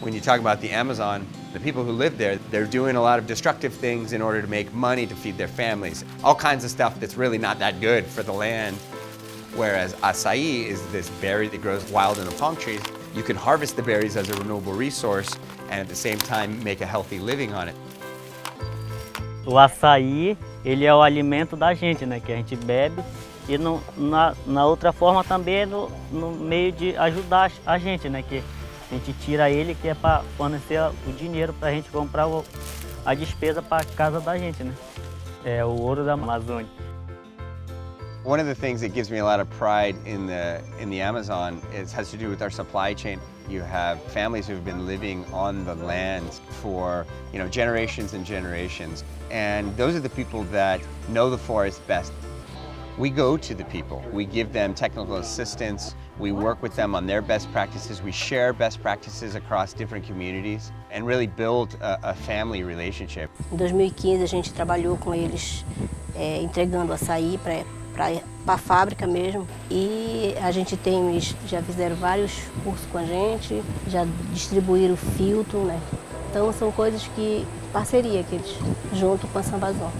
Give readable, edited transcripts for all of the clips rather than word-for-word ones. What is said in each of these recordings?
When you talk about the Amazon, the people who live there, they're doing a lot of destructive things in order to make money to feed their families. All kinds of stuff that's really not that good for the land. Whereas acai is this berry that grows wild in the palm trees. You can harvest the berries as a renewable resource and at the same time make a healthy living on it. O açaí, ele é o alimento da gente, né, que a gente bebe. E na outra forma também é no meio de ajudar a gente, né, que a gente tira ele, que é para fornecer o dinheiro para a gente comprar a despesa para a casa da gente, né. É o ouro da Amazônia. One of the things that gives me a lot of pride in the Amazon has to do with our supply chain. You have families who've been living on the land for generations and generations, and those are the people that know the forest best. We go to the people, we give them technical assistance, we work with them on their best practices, we share best practices across different communities and really build a family relationship. Em 2015 a gente trabalhou com eles entregando açaí para a fábrica mesmo, e a gente eles já fizeram vários cursos com a gente, já distribuíram filtro, né? Então são coisas parceria que eles, junto com a Sambazon.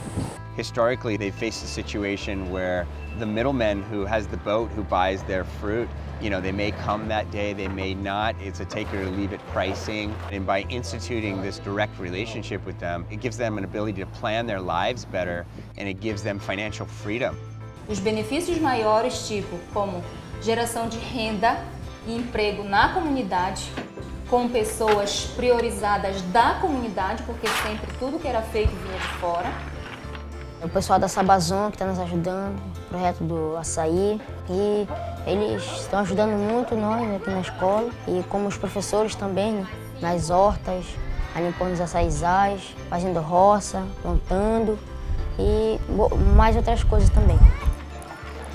Historically, they faced a situation where the middleman who has the boat, who buys their fruit, they may come that day, they may not. It's a take it or leave it pricing. And by instituting this direct relationship with them, it gives them an ability to plan their lives better, and it gives them financial freedom. Os benefícios maiores, como geração de renda e emprego na comunidade, com pessoas priorizadas da comunidade, porque sempre tudo que era feito vinha de fora. O pessoal da Sambazon que está nos ajudando, o projeto do açaí, e eles estão ajudando muito nós aqui na escola, e como os professores também, né, nas hortas, limpando os açaizais, fazendo roça, plantando e mais outras coisas também.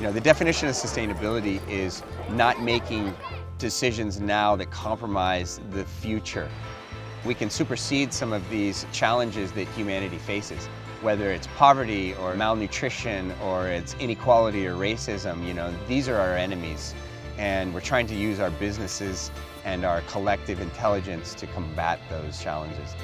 The definition of sustainability is not making decisions now that compromise the future. We can supersede some of these challenges that humanity faces, whether it's poverty or malnutrition or it's inequality or racism. These are our enemies, and we're trying to use our businesses and our collective intelligence to combat those challenges.